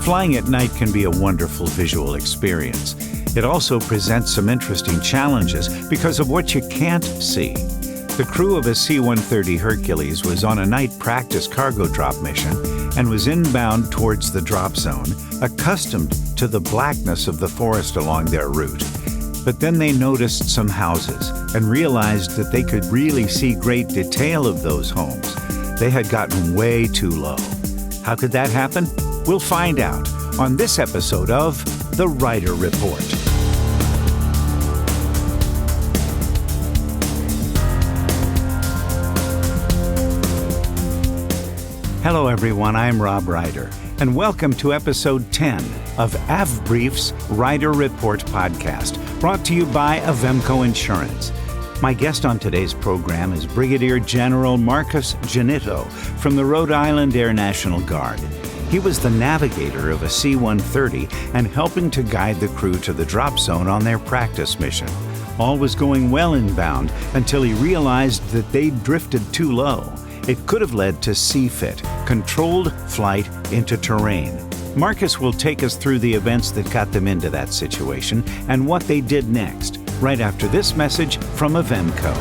Flying at night can be a wonderful visual experience. It also presents some interesting challenges because of what you can't see. The crew of a C-130 Hercules was on a night practice cargo drop mission and was inbound towards the drop zone, accustomed to the blackness of the forest along their route. But then they noticed some houses and realized that they could really see great detail of those homes. They had gotten way too low. How could that happen? We'll find out on this episode of The Reider Report. Hello everyone, I'm Rob Reider, and welcome to episode 10 of AvBrief's Reider Report podcast, brought to you by Avemco Insurance. My guest on today's program is Brigadier General Marcus Jannitto from the Rhode Island Air National Guard. He was the navigator of a C-130 and helping to guide the crew to the drop zone on their practice mission. All was going well inbound until he realized that they'd drifted too low. It could have led to CFIT, controlled flight into terrain. Marcus will take us through the events that got them into that situation and what they did next, right after this message from Avemco.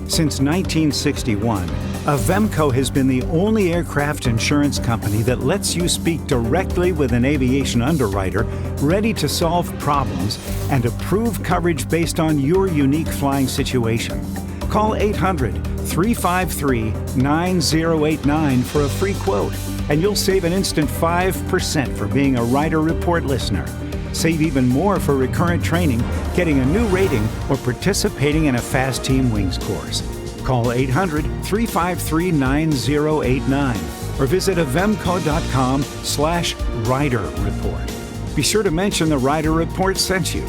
Since 1961, Avemco has been the only aircraft insurance company that lets you speak directly with an aviation underwriter ready to solve problems and approve coverage based on your unique flying situation. Call 800-353-9089 for a free quote, and you'll save an instant 5% for being a Reider Report listener. Save even more for recurrent training, getting a new rating, or participating in a Fast Team Wings course. Call 800-353-9089 or visit avemco.com/Reider Report. Be sure to mention the Reider Report sent you.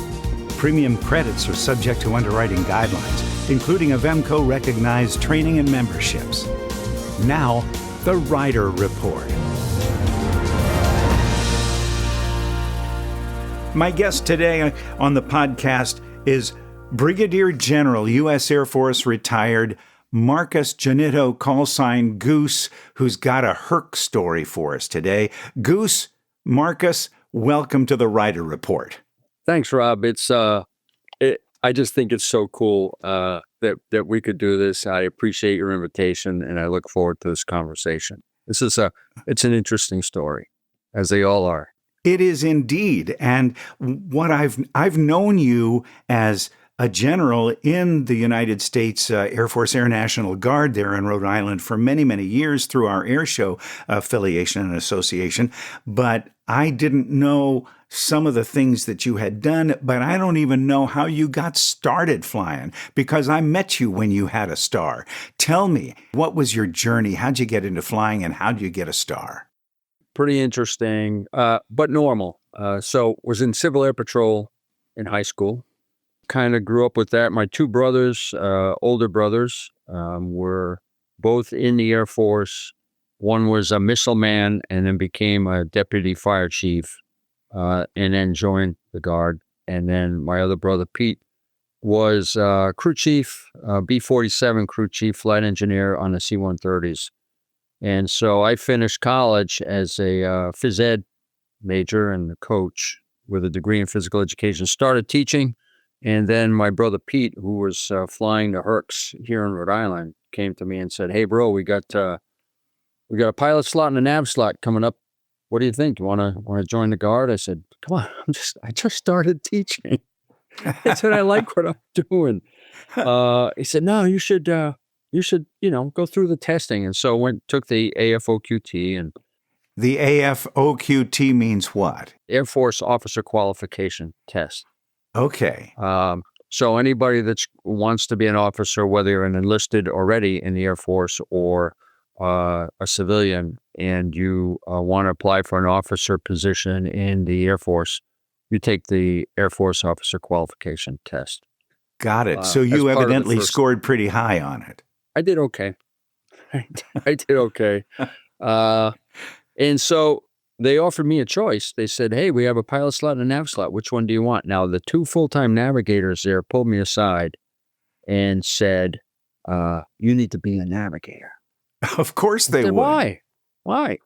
Premium credits are subject to underwriting guidelines, including Avemco recognized training and memberships. Now, the Reider Report. My guest today on the podcast is Brigadier General, U.S. Air Force retired, Marcus Jannitto, call sign Goose, who's got a Herc story for us today. Goose, Marcus, welcome to the Reider Report. Thanks, Rob. I just think it's so cool that we could do this. I appreciate your invitation, and I look forward to this conversation. It's an interesting story, as they all are. It is indeed. And what I've known you as a general in the United States Air Force Air National Guard there in Rhode Island for many, many years through our air show affiliation and association. But I didn't know some of the things that you had done, but I don't even know how you got started flying because I met you when you had a star. Tell me, what was your journey? How'd you get into flying and how'd you get a star? Pretty interesting, but normal. So was in Civil Air Patrol in high school. Kind of grew up with that. My two brothers, older brothers, were both in the Air Force. One was a missile man and then became a deputy fire chief and then joined the Guard. And then my other brother, Pete, was crew chief, B-47 crew chief, flight engineer on the C-130s. And so I finished college as a phys ed major and a coach with a degree in physical education, started teaching. And then my brother Pete, who was flying the Hercs here in Rhode Island, came to me and said, "Hey, bro, we got a pilot slot and a nav slot coming up. What do you think? You want to join the Guard?" I said, "Come on, I just started teaching." I said, "I like what I'm doing." He said, "No, you should go through the testing." And so took the AFOQT. And the AFOQT means what? Air Force Officer Qualification Test. Okay. So anybody that wants to be an officer, whether you're an enlisted already in the Air Force or a civilian, and you want to apply for an officer position in the Air Force, you take the Air Force Officer Qualification Test. Got it. So you evidently scored pretty high on it. I did okay. I did okay. And so they offered me a choice. They said, hey, we have a pilot slot and a nav slot. Which one do you want? Now, the two full-time navigators there pulled me aside and said, you need to be a navigator. Of course they I said, would. Why?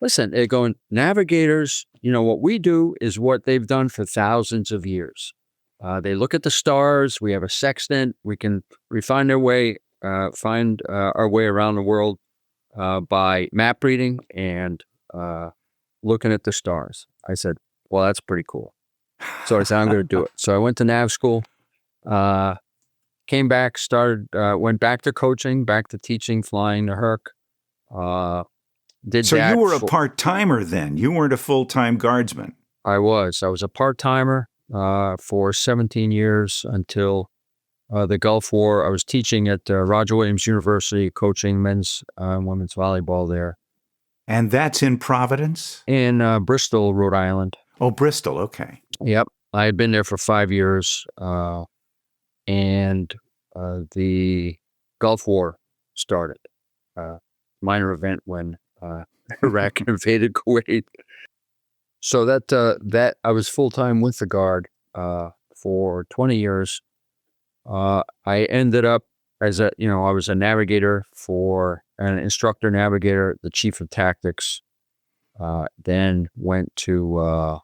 Listen, they're going, navigators, what we do is what they've done for thousands of years. They look at the stars. We have a sextant. We can find our way around the world by map reading and looking at the stars. I said, well, that's pretty cool. So I said, I'm going to do it. So I went to nav school, came back, went back to coaching, back to teaching, flying the Herc. So you were a part-timer then? You weren't a full-time guardsman? I was a part-timer for 17 years until the Gulf War. I was teaching at Roger Williams University, coaching men's and women's volleyball there. And that's in Providence? In Bristol, Rhode Island. Oh, Bristol, okay. Yep. I had been there for 5 years, and the Gulf War started. Minor event when Iraq invaded Kuwait. So that I was full-time with the Guard for 20 years. I ended up I was a navigator an instructor navigator, the chief of tactics, then went to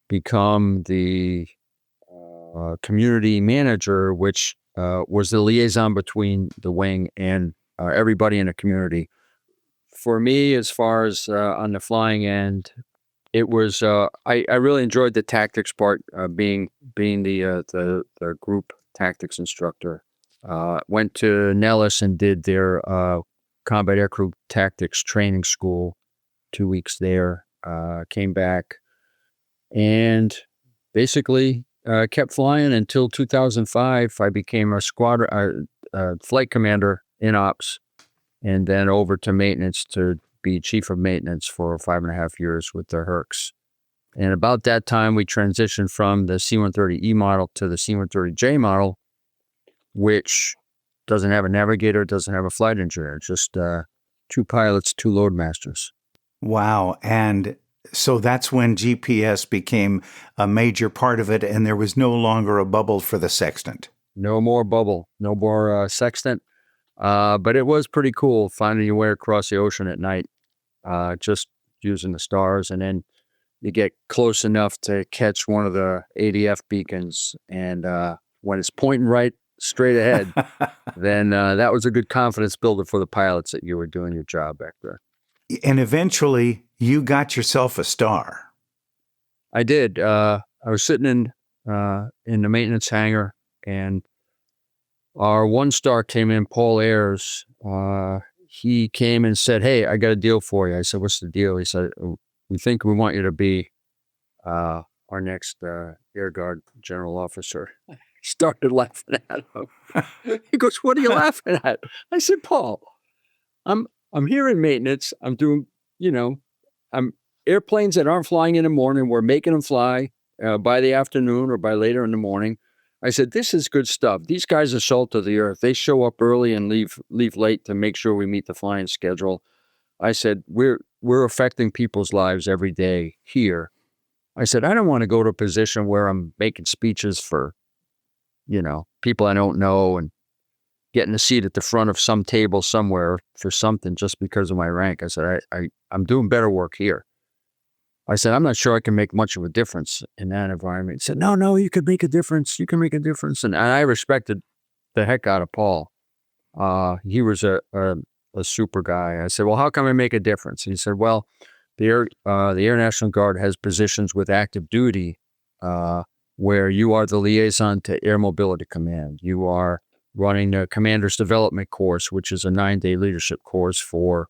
become the community manager, which was the liaison between the wing and everybody in the community. For me, as far as on the flying end, it was I really enjoyed the tactics part, being the group tactics instructor. Went to Nellis and did their combat aircrew tactics training school, 2 weeks there. Came back and basically kept flying until 2005. I became a squadron flight commander in ops, and then over to maintenance to be chief of maintenance for 5.5 years with the Hercs. And about that time, we transitioned from the C-130E model to the C-130J model, which doesn't have a navigator, doesn't have a flight engineer, just 2 pilots, 2 loadmasters. Wow. And so that's when GPS became a major part of it, and there was no longer a bubble for the sextant. No more bubble, no more sextant. But it was pretty cool finding your way across the ocean at night, just using the stars. And then you get close enough to catch one of the ADF beacons. And when it's pointing right straight ahead, then that was a good confidence builder for the pilots that you were doing your job back there. And eventually you got yourself a star. I did. I was sitting in the maintenance hangar, and our 1-star came in, Paul Ayers. He came and said, hey, I got a deal for you. I said, what's the deal? He said, we think we want you to be our next Air Guard general officer. I started laughing at him. He goes, what are you laughing at? I said, Paul, I'm here in maintenance. I'm doing, I'm airplanes that aren't flying in the morning. We're making them fly by the afternoon or by later in the morning. I said, this is good stuff. These guys are salt of the earth. They show up early and leave late to make sure we meet the flying schedule. I said, we're affecting people's lives every day here. I said, I don't want to go to a position where I'm making speeches for, people I don't know and getting a seat at the front of some table somewhere for something just because of my rank. I said, I'm doing better work here. I said, I'm not sure I can make much of a difference in that environment. He said, no, you could make a difference. You can make a difference. And I respected the heck out of Paul. He was a super guy. I said, well, how can I make a difference? He said, well, the Air National Guard has positions with active duty where you are the liaison to Air Mobility Command. You are running the Commander's Development Course, which is a 9-day leadership course for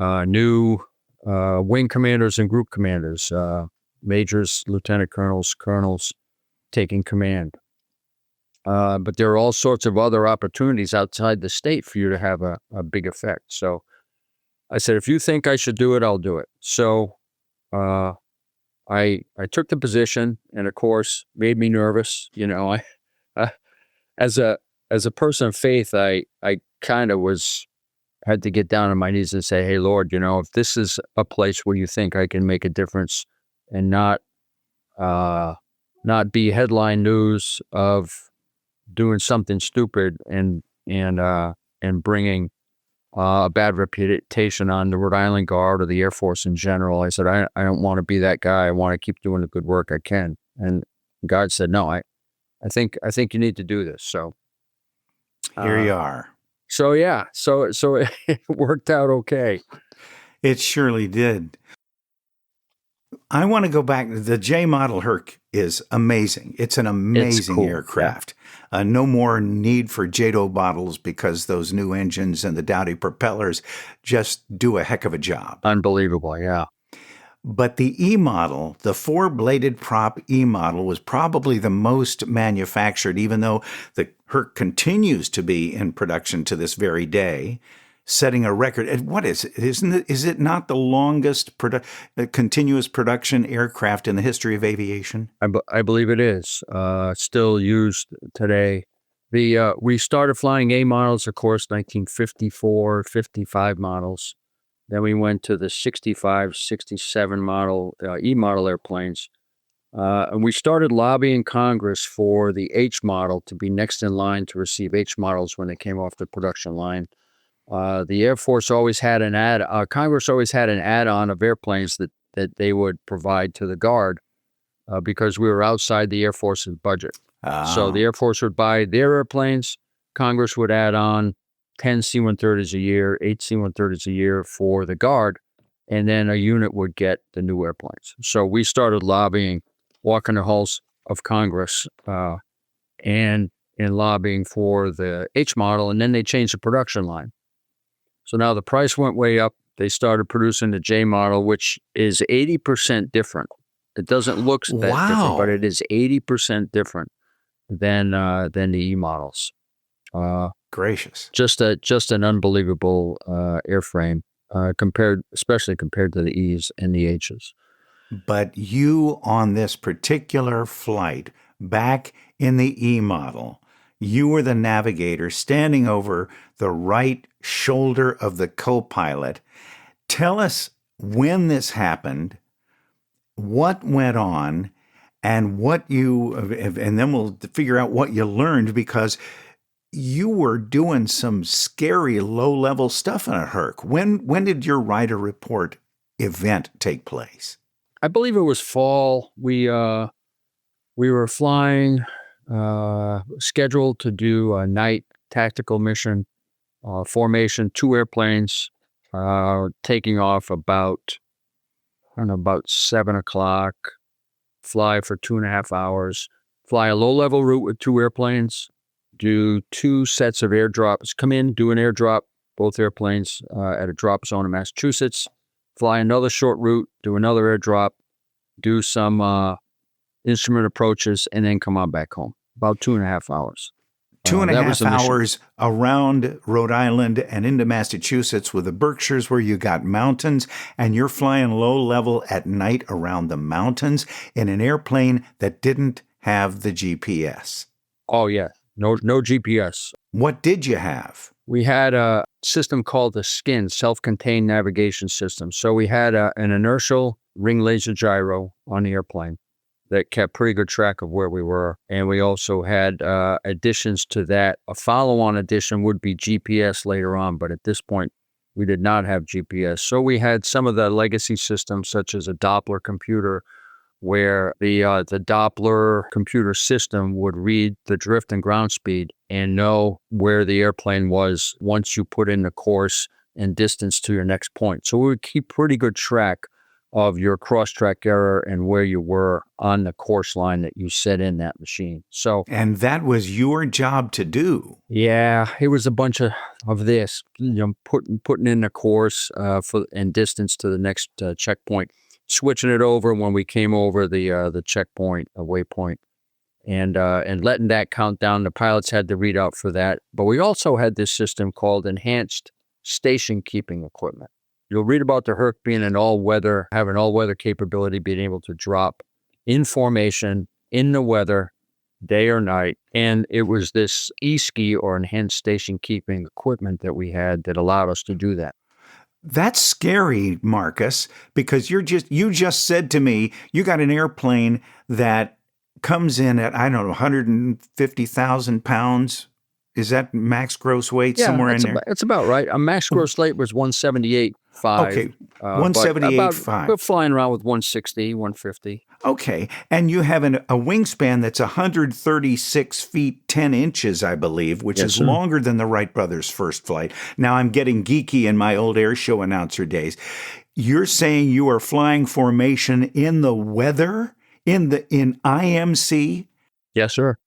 new wing commanders and group commanders, majors, lieutenant colonels taking command. But there are all sorts of other opportunities outside the state for you to have a big effect. So I said, if you think I should do it, I'll do it. So I took the position, and of course, made me nervous. As a person of faith, I kind of was had to get down on my knees and say, hey, Lord, if this is a place where you think I can make a difference and not be headline news of doing something stupid and bringing a bad reputation on the Rhode Island Guard or the Air Force in general. I said, I don't want to be that guy. I want to keep doing the good work I can. And God said, no, I think you need to do this. So here you are. So yeah, so it worked out okay. It surely did. I want to go back. The J model Herc is amazing. It's an amazing aircraft. Yeah. No more need for JATO bottles because those new engines and the Dowdy propellers just do a heck of a job. Unbelievable, yeah. But the E model, the 4-bladed prop E model, was probably the most manufactured, even though the Herc continues to be in production to this very day, setting a record. And what is it? Is it not the longest continuous production aircraft in the history of aviation? I believe it is. Still used today. We started flying A models, of course, 1954, 55 models. Then we went to the 65, 67 model, E model airplanes. And we started lobbying Congress for the H model to be next in line to receive H models when they came off the production line. The Air Force always had Congress always had an add-on of airplanes that they would provide to the Guard because we were outside the Air Force's budget. So the Air Force would buy their airplanes. Congress would add on 10 C-130s a year, 8 C-130s a year for the Guard, and then a unit would get the new airplanes. So we started lobbying, walking the halls of Congress, and lobbying for the H model, and then they changed the production line. So now the price went way up. They started producing the J model, which is 80% different. It doesn't look that different, but it is 80% different than the E models. Gracious. Just an unbelievable airframe, especially compared to the E's and the H's. But you, on this particular flight, back in the E model, you were the navigator standing over the right shoulder of the co-pilot. Tell us when this happened, what went on, and and then we'll figure out what you learned, because you were doing some scary low-level stuff in a Herc. When did your Reider Report event take place? I believe it was fall. We were flying, scheduled to do a night tactical mission, formation, 2 airplanes, taking off about 7 o'clock, fly for 2.5 hours, fly a low-level route with 2 airplanes, do 2 sets of airdrops, come in, do an airdrop, both airplanes at a drop zone in Massachusetts, fly another short route, do another airdrop, do some instrument approaches, and then come on back home. About 2.5 hours. 2.5 hours around Rhode Island and into Massachusetts with the Berkshires, where you got mountains, and you're flying low level at night around the mountains in an airplane that didn't have the GPS. Oh, yeah. No GPS. What did you have? We had a system called the SCIN, Self-Contained Navigation System. So we had an inertial ring laser gyro on the airplane that kept pretty good track of where we were. And we also had additions to that. A follow-on addition would be GPS later on, but at this point, we did not have GPS. So we had some of the legacy systems, such as a Doppler computer, where the Doppler computer system would read the drift and ground speed and know where the airplane was once you put in the course and distance to your next point. So we would keep pretty good track of your cross-track error and where you were on the course line that you set in that machine. And that was your job to do. Yeah, it was a bunch of this, putting in the course and distance to the next checkpoint, switching it over when we came over the checkpoint, a waypoint, and letting that count down. The pilots had the readout for that. But we also had this system called Enhanced Station Keeping Equipment. You'll read about the Herc being having all-weather capability, being able to drop in formation, in the weather, day or night. And it was this e-ski or enhanced station keeping equipment that we had that allowed us to do that. That's scary, Marcus, because you just said to me you got an airplane that comes in at, I don't know, 150,000 pounds. Is that max gross weight, Yeah, somewhere in there? that's about right. A max gross weight was 178.5. Okay, But 178.5. we're flying around with 160, 150. Okay, and you have a wingspan that's 136 feet 10 inches, I believe, which Yes, is sir. longer than the Wright brothers' first flight. Now I'm getting geeky in my old air show announcer days. You're saying you are flying formation in the weather, in IMC, Yes, sir.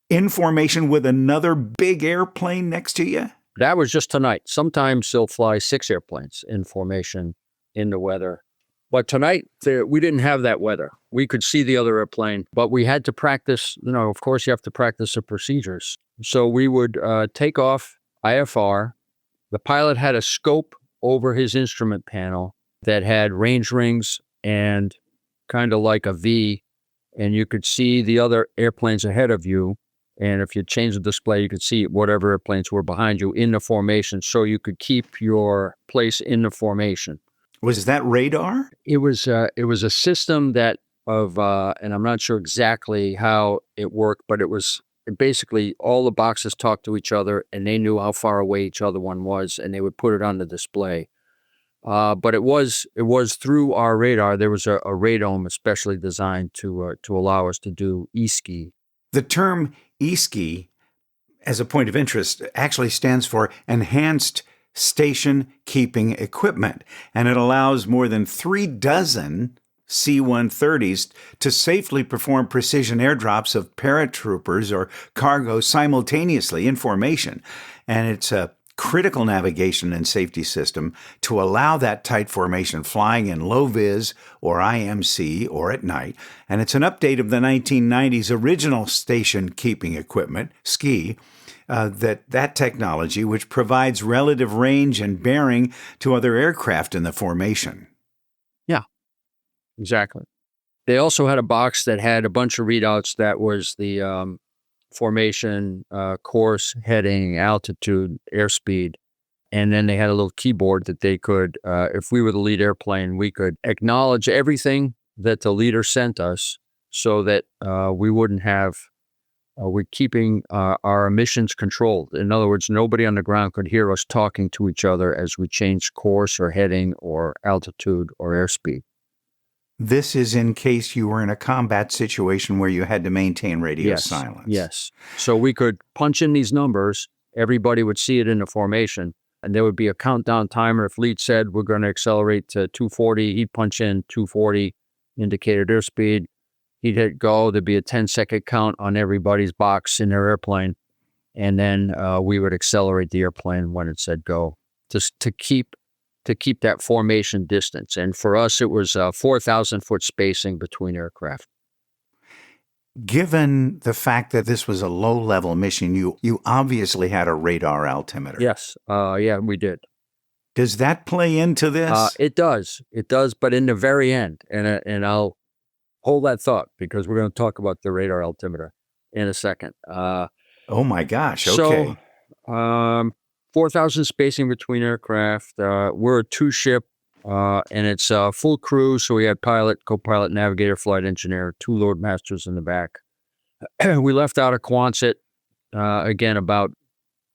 in formation with another big airplane next to you? That was just tonight. Sometimes they'll fly 6 airplanes in formation in the weather. But tonight, we didn't have that weather. We could see the other airplane, but we had to practice. Of course, you have to practice the procedures. So we would take off IFR. The pilot had a scope over his instrument panel that had range rings and kind of like a V, and you could see the other airplanes ahead of you. And if you change the display, you could see whatever airplanes were behind you in the formation, so you could keep your place in the formation. Was that radar? It was a system that and I'm not sure exactly how it worked, but it was basically all the boxes talked to each other, and they knew how far away each other one was, and they would put it on the display. But it was through our radar. There was a radome especially designed to allow us to do e-ski. The term e-ski, as a point of interest, actually stands for Enhanced Station Keeping Equipment, and it allows more than 36 C-130s to safely perform precision airdrops of paratroopers or cargo simultaneously in formation. And it's a critical navigation and safety system to allow that tight formation flying in low vis or IMC or at night. And it's an update of the 1990s original station keeping equipment, ski, that technology, which provides relative range and bearing to other aircraft in the formation. Yeah, exactly. They also had a box that had a bunch of readouts that was the formation, course, heading, altitude, airspeed. And then they had a little keyboard that they could, if we were the lead airplane, we could acknowledge everything that the leader sent us so that we wouldn't have, we're keeping our emissions controlled. In other words, nobody on the ground could hear us talking to each other as we changed course or heading or altitude or airspeed. This is in case you were in a combat situation where you had to maintain radio silence. Yes. So we could punch in these numbers. Everybody would see it in the formation. And there would be a countdown timer. If lead said we're going to accelerate to 240, he'd punch in 240, indicated airspeed. He'd hit go. There'd be a 10-second count on everybody's box in their airplane. And then we would accelerate the airplane when it said go, just to keep that formation distance. And for us, it was 4,000-foot spacing between aircraft. Given the fact that this was a low-level mission, you obviously had a radar altimeter. Yes. Yeah, we did. Does that play into this? It does. It does, but in the very end. And I'll hold that thought because we're going to talk about the radar altimeter in a second. Oh, my gosh. Okay. So, 4,000 spacing between aircraft. We're a 2-ship, and it's full crew. So we had pilot, co-pilot, navigator, flight engineer, 2 load masters in the back. We left out of Quonset, again, about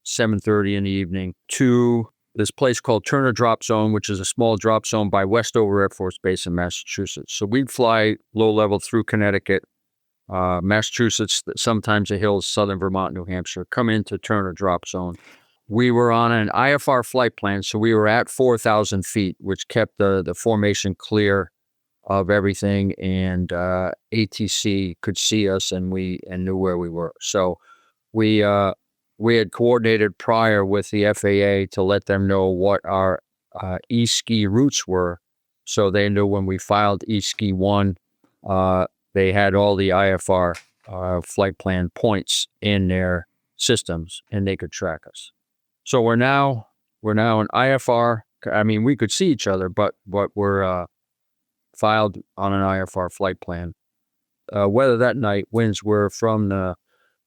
7:30 in the evening to this place called Turner Drop Zone, which is a small drop zone by Westover Air Force Base in Massachusetts. So we'd fly low level through Connecticut, Massachusetts, sometimes the hills, southern Vermont, New Hampshire, come into Turner Drop Zone. We were on an IFR flight plan, so we were at 4,000 feet, which kept the formation clear of everything, and ATC could see us and knew where we were. So we had coordinated prior with the FAA to let them know what our e-ski routes were, so they knew when we filed e-ski 1, they had all the IFR flight plan points in their systems, and they could track us. So we're now in IFR. I mean, we could see each other, but we're filed on an IFR flight plan. weather that night, winds were from the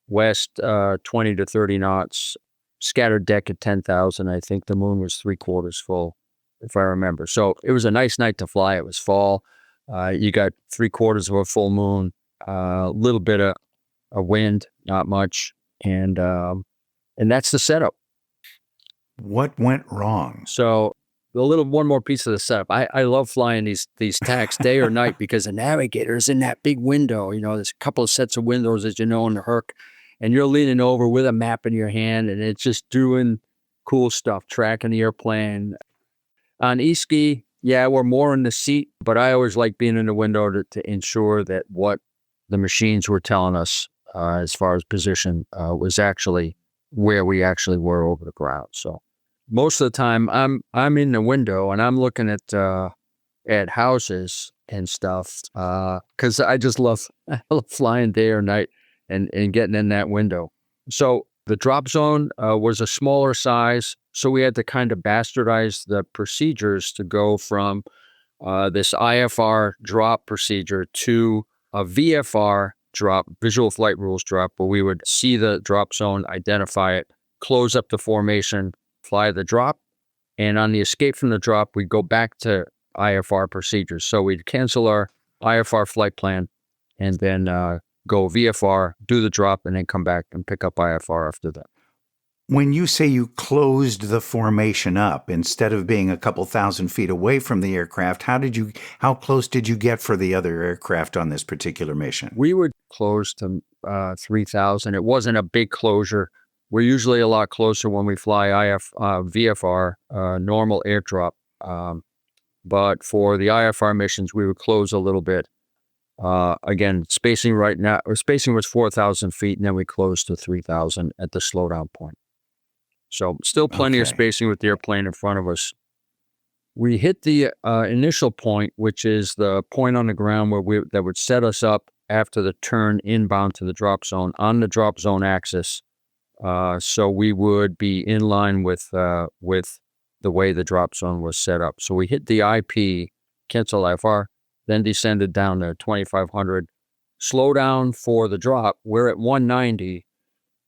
west, 20 to 30 knots, scattered deck at 10,000. I think the moon was 3/4 full, if I remember. So it was a nice night to fly. It was fall. You got 3/4 of a full moon, a little bit of a wind, not much. And that's the setup. What went wrong? So one more piece of the setup. I love flying these tacks day or night because the navigator is in that big window. There's a couple of sets of windows, as you know, in the Herc, and you're leaning over with a map in your hand, and it's just doing cool stuff, tracking the airplane. On e-ski, yeah, we're more in the seat, but I always like being in the window to ensure that what the machines were telling us as far as position was actually where we actually were over the ground. So most of the time I'm in the window and I'm looking at houses and stuff because I love flying day or night and getting in that window. So the drop zone was a smaller size, so we had to kind of bastardize the procedures to go from this IFR drop procedure to a VFR drop, visual flight rules drop, where we would see the drop zone, identify it, close up the formation, fly the drop, and on the escape from the drop, we'd go back to IFR procedures. So we'd cancel our IFR flight plan and then go VFR, do the drop, and then come back and pick up IFR after that. When you say you closed the formation up instead of being a couple thousand feet away from the aircraft, how close did you get for the other aircraft on this particular mission? We would close to 3,000. It wasn't a big closure. We're usually a lot closer when we fly VFR, normal airdrop. But for the IFR missions, we would close a little bit. Again, spacing was 4,000 feet, and then we closed to 3,000 at the slowdown point. So still plenty of spacing with the airplane in front of us. We hit the initial point, which is the point on the ground that would set us up after the turn inbound to the drop zone on the drop zone axis. So we would be in line with the way the drop zone was set up. So we hit the IP, cancel IFR, then descended down to 2,500. Slow down for the drop. We're at 190.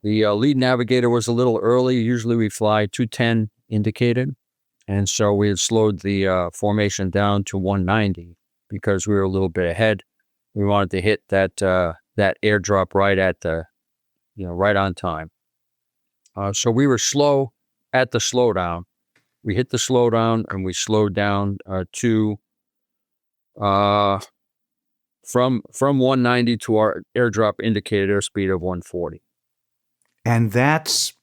The lead navigator was a little early. Usually we fly 210 indicated. And so we had slowed the formation down to 190 because we were a little bit ahead. We wanted to hit that airdrop right at right on time. So we were slow at the slowdown. We hit the slowdown and we slowed down to from 190 to our airdrop indicated airspeed of 140. And that's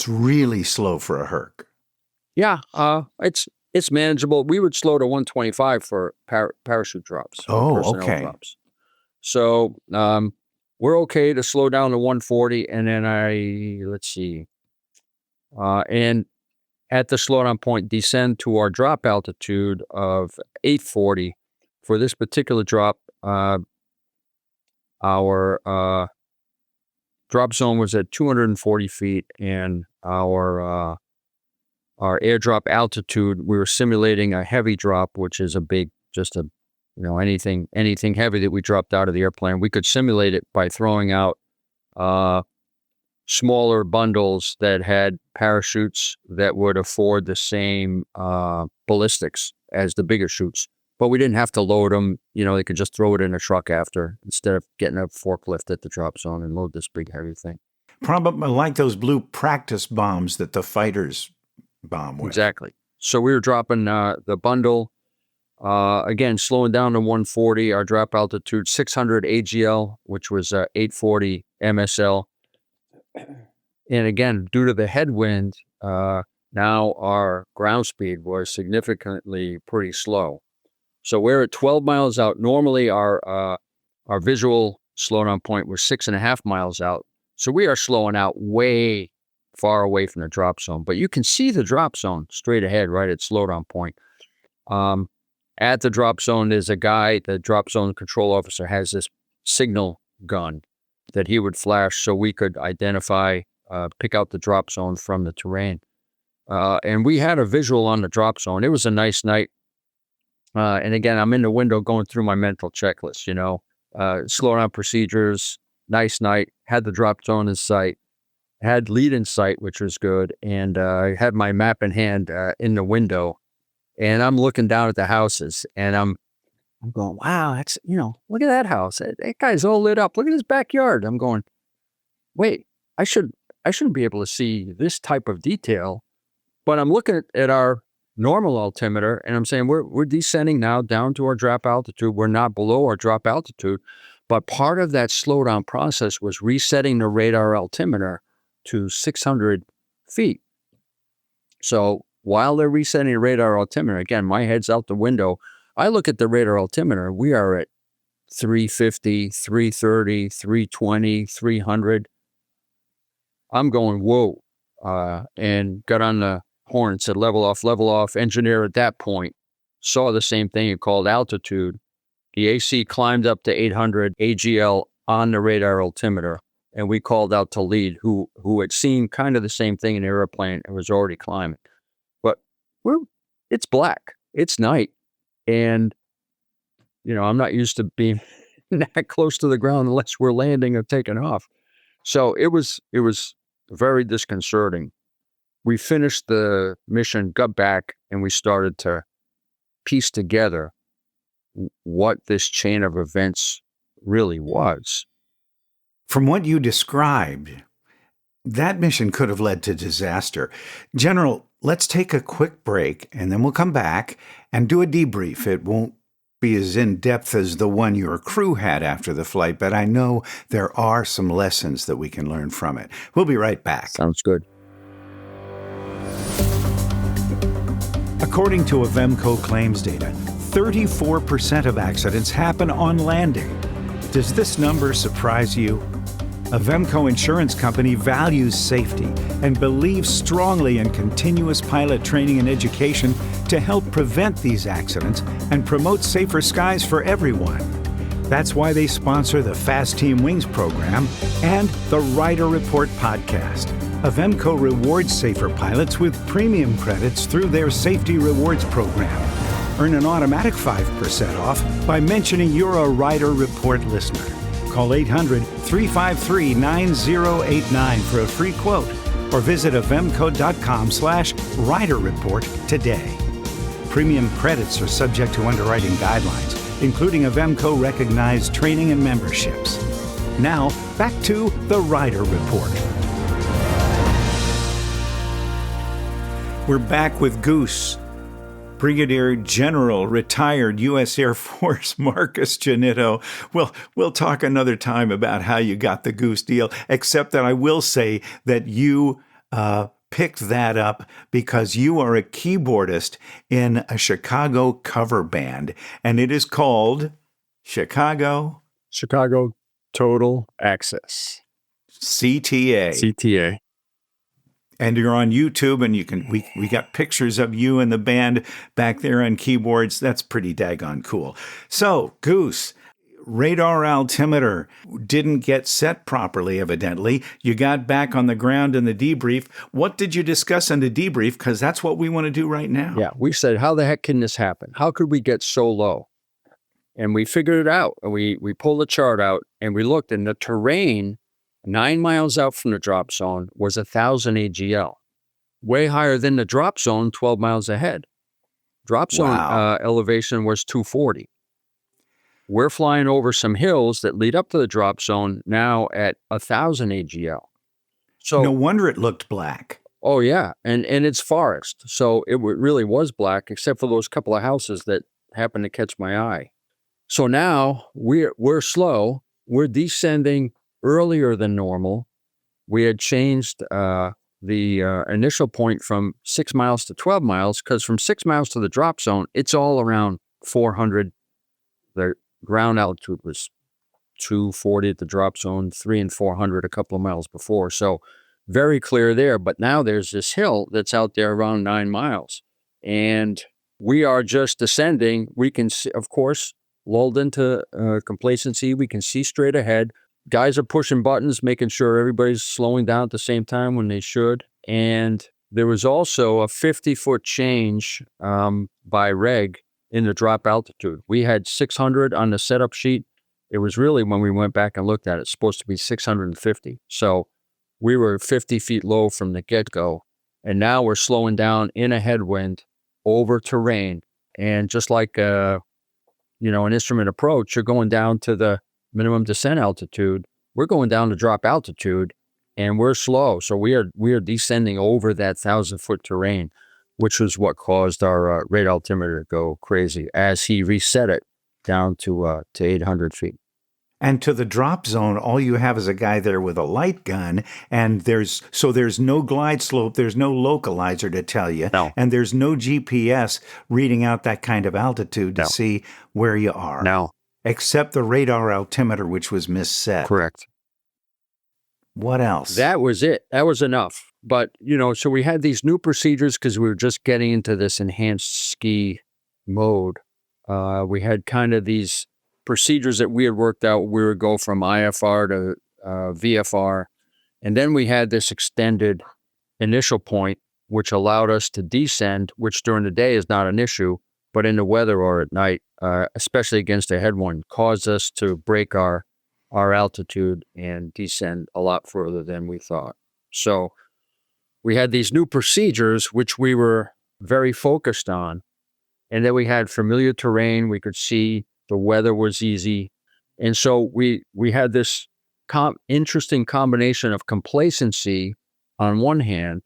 really slow for a Herc. Yeah, it's manageable. We would slow to 125 for parachute drops. Okay. Drops. So we're okay to slow down to 140, and then and at the slowdown point, descend to our drop altitude of 840. For this particular drop, our drop zone was at 240 feet, and our airdrop altitude, we were simulating a heavy drop, which is anything heavy that we dropped out of the airplane. We could simulate it by throwing out smaller bundles that had parachutes that would afford the same ballistics as the bigger chutes. But we didn't have to load them. They could just throw it in a truck after instead of getting a forklift at the drop zone and load this big heavy thing. Probably like those blue practice bombs that the fighters bomb with. Exactly. So we were dropping the bundle. Again, slowing down to 140. Our drop altitude 600 AGL, which was 840 MSL. And again, due to the headwind, now our ground speed was significantly pretty slow. So we're at 12 miles out. Normally, our visual slowdown point was 6.5 miles out. So we are slowing out way far away from the drop zone. But you can see the drop zone straight ahead, right at slowdown point. At the drop zone, there's a guy, the drop zone control officer has this signal gun that he would flash so we could identify, pick out the drop zone from the terrain. And we had a visual on the drop zone. It was a nice night. And again, I'm in the window going through my mental checklist, slow down procedures, nice night, had the drop zone in sight, had lead in sight, which was good. And I had my map in hand in the window, and I'm looking down at the houses, and I'm going, wow, that's, look at that house. That guy's all lit up. Look at his backyard. I'm going, wait, I shouldn't be able to see this type of detail. But I'm looking at our normal altimeter, and I'm saying we're descending now down to our drop altitude. We're not below our drop altitude. But part of that slowdown process was resetting the radar altimeter to 600 feet. So while they're resetting the radar altimeter, again, my head's out the window. I look at the radar altimeter. We are at 350, 330, 320, 300. I'm going, whoa, and got on the horn and said, level off, level off. Engineer at that point saw the same thing and called altitude. The AC climbed up to 800 AGL on the radar altimeter, and we called out to lead, who had seen kind of the same thing in the airplane and was already climbing. But it's black. It's night. And, I'm not used to being that close to the ground unless we're landing or taking off. So it was very disconcerting. We finished the mission, got back, and we started to piece together what this chain of events really was. From what you described, that mission could have led to disaster. General, let's take a quick break, and then we'll come back and do a debrief. It won't be as in-depth as the one your crew had after the flight, but I know there are some lessons that we can learn from it. We'll be right back. Sounds good. According to Avemco claims data, 34% of accidents happen on landing. Does this number surprise you? Avemco Insurance Company values safety and believes strongly in continuous pilot training and education to help prevent these accidents and promote safer skies for everyone. That's why they sponsor the Fast Team Wings program and the Reider Report podcast. Avemco rewards safer pilots with premium credits through their Safety Rewards program. Earn an automatic 5% off by mentioning you're a Reider Report listener. Call 800-353-9089 for a free quote or visit avemco.com/Reider Report today. Premium credits are subject to underwriting guidelines, including Avemco recognized training and memberships. Now, back to the Reider Report. We're back with Goose. Brigadier General, retired U.S. Air Force Marcus Jannitto. Well, we'll talk another time about how you got the Goose deal, except that I will say that you picked that up because you are a keyboardist in a Chicago cover band, and it is called Chicago Total Access. CTA. And you're on YouTube, and we got pictures of you and the band back there on keyboards. That's pretty daggone cool. So, Goose, radar altimeter didn't get set properly, evidently. You got back on the ground in the debrief. What did you discuss in the debrief? Because that's what we want to do right now. Yeah, we said, how the heck can this happen? How could we get so low? And we figured it out. We pulled the chart out, and we looked, and the terrain 9 miles out from the drop zone was 1,000 AGL, way higher than the drop zone 12 miles ahead. Drop zone elevation was 240. We're flying over some hills that lead up to the drop zone now at 1,000 AGL. So no wonder it looked black. Oh yeah, and it's forest, so it really was black, except for those couple of houses that happened to catch my eye. So now we're slow. We're descending earlier than normal. We had changed the initial point from 6 miles to 12 miles, because from 6 miles to the drop zone, it's all around 400. The ground altitude was 240 at the drop zone, 300 and 400 a couple of miles before. So very clear there. But now there's this hill that's out there around 9 miles. And we are just descending. We can see, of course, lulled into complacency. We can see straight ahead. Guys are pushing buttons, making sure everybody's slowing down at the same time when they should. And there was also a 50-foot change by reg in the drop altitude. We had 600 on the setup sheet. It was really, when we went back and looked at it, supposed to be 650. So we were 50 feet low from the get-go, and now we're slowing down in a headwind over terrain. And just like an instrument approach, you're going down to the minimum descent altitude. We're going down to drop altitude, and we're slow. So we are descending over that 1,000-foot terrain, which was what caused our radar altimeter to go crazy as he reset it down to 800 feet. And to the drop zone, all you have is a guy there with a light gun, and there's no glide slope, there's no localizer to tell you, No. and there's no GPS reading out that kind of altitude to see where you are. No. Except the radar altimeter, which was misset. Correct. What else? That was it. That was enough. But, so we had these new procedures because we were just getting into this enhanced ski mode. We had kind of these procedures that we had worked out. We would go from IFR to VFR. And then we had this extended initial point, which allowed us to descend, which during the day is not an issue, but in the weather or at night, especially against a headwind, caused us to break our altitude and descend a lot further than we thought. So we had these new procedures, which we were very focused on. And then we had familiar terrain. We could see the weather was easy. And so we had this interesting combination of complacency on one hand,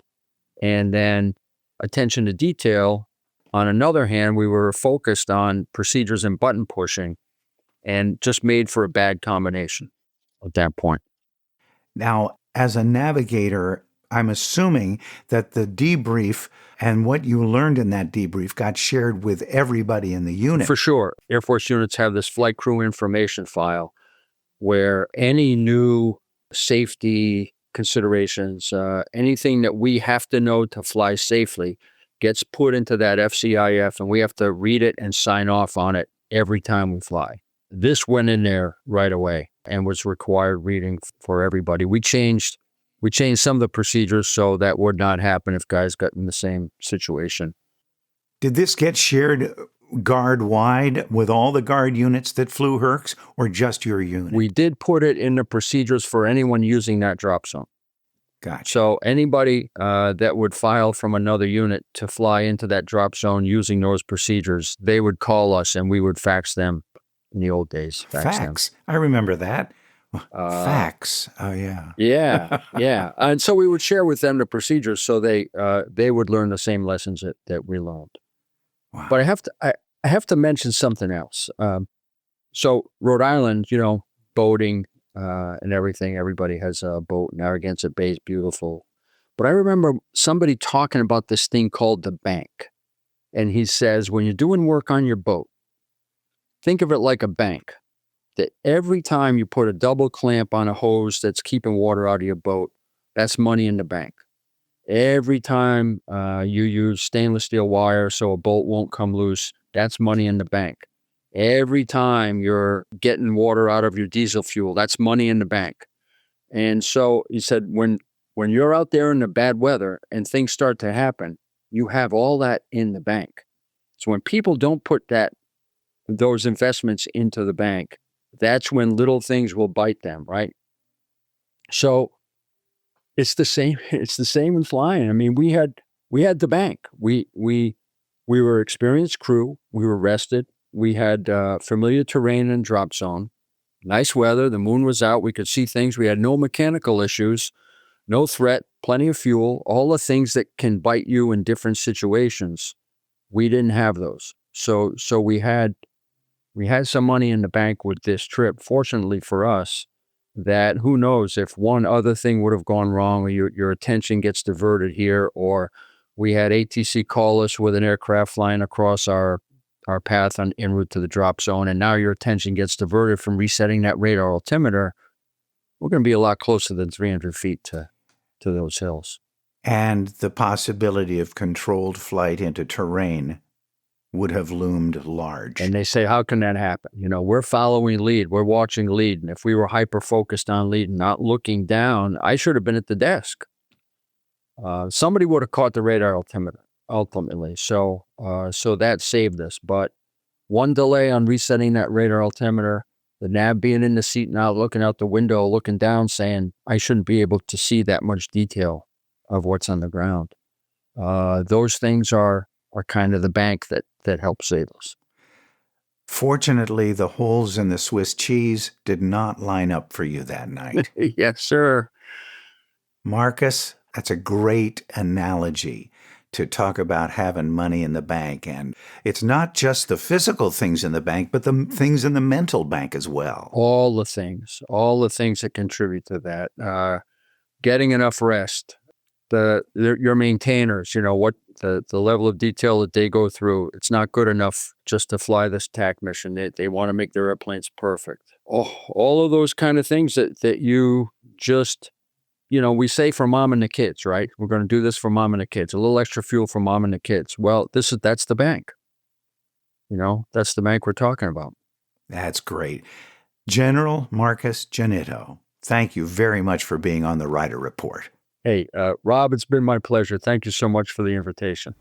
and then attention to detail. On another hand, we were focused on procedures and button pushing, and just made for a bad combination at that point. Now, as a navigator, I'm assuming that the debrief and what you learned in that debrief got shared with everybody in the unit. For sure. Air Force units have this flight crew information file where any new safety considerations, anything that we have to know to fly safely gets put into that FCIF, and we have to read it and sign off on it every time we fly. This went in there right away and was required reading for everybody. We changed some of the procedures so that would not happen if guys got in the same situation. Did this get shared guard-wide with all the guard units that flew Hercs, or just your unit? We did put it in the procedures for anyone using that drop zone. Gotcha. So anybody that would file from another unit to fly into that drop zone using those procedures, they would call us and we would fax them in the old days. Fax? I remember that. Fax. Oh, yeah. Yeah. And so we would share with them the procedures so they would learn the same lessons that we learned. Wow. But I have to mention something else. So Rhode Island, boating and everything. Everybody has a boat. Narragansett Bay is beautiful. But I remember somebody talking about this thing called the bank. And he says, when you're doing work on your boat, think of it like a bank. That every time you put a double clamp on a hose that's keeping water out of your boat, that's money in the bank. Every time you use stainless steel wire so a bolt won't come loose, that's money in the bank. Every time you're getting water out of your diesel fuel, that's money in the bank. And so he said, when you're out there in the bad weather and things start to happen, you have all that in the bank. So when people don't put those investments into the bank, that's when little things will bite them, right? So it's the same. It's the same in flying. I mean, we had the bank. We were experienced crew. We were rested. We had familiar terrain and drop zone. Nice weather. The moon was out. We could see things. We had no mechanical issues, no threat, plenty of fuel, all the things that can bite you in different situations. We didn't have those. So we had some money in the bank with this trip. Fortunately for us, that who knows if one other thing would have gone wrong, or your attention gets diverted here, or we had ATC call us with an aircraft flying across our path en route to the drop zone, and now your attention gets diverted from resetting that radar altimeter, we're going to be a lot closer than 300 feet to those hills. And the possibility of controlled flight into terrain would have loomed large. And they say, how can that happen? We're following lead. We're watching lead. And if we were hyper-focused on lead and not looking down, I should have been at the desk. Somebody would have caught the radar altimeter, ultimately. So that saved us. But one delay on resetting that radar altimeter, The nav being in the seat now, looking out the window, looking down, saying, I shouldn't be able to see that much detail of what's on the ground. Those things are kind of the bank that helps save us. Fortunately, the holes in the Swiss cheese did not line up for you that night. Yes, sir. Marcus, that's a great analogy to talk about having money in the bank. And it's not just the physical things in the bank, but the things in the mental bank as well. All the things that contribute to that. Getting enough rest. Your maintainers, what the level of detail that they go through, it's not good enough just to fly this TAC mission. They want to make their airplanes perfect. Oh, all of those kind of things that you just, we say for mom and the kids, right? We're going to do this for mom and the kids, a little extra fuel for mom and the kids. Well, that's the bank. That's the bank we're talking about. That's great. General Marcus Jannitto, thank you very much for being on the Reider Report. Hey, Rob, it's been my pleasure. Thank you so much for the invitation.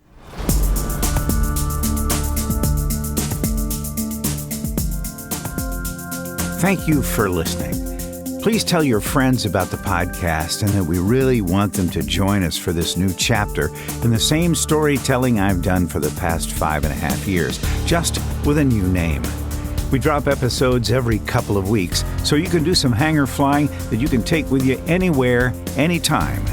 Thank you for listening. Please tell your friends about the podcast and that we really want them to join us for this new chapter in the same storytelling I've done for the past 5.5 years, just with a new name. We drop episodes every couple of weeks, so you can do some hanger flying that you can take with you anywhere, anytime.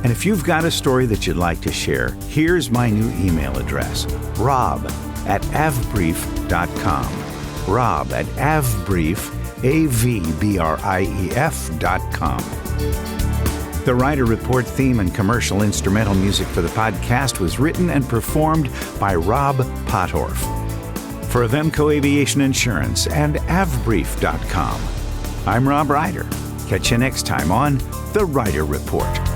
And if you've got a story that you'd like to share, here's my new email address, rob@avbrief.com. rob@avbrief.com. The Reider Report theme and commercial instrumental music for the podcast was written and performed by Rob Pottorff. For Avemco Aviation Insurance and avbrief.com, I'm Rob Reider. Catch you next time on The Reider Report.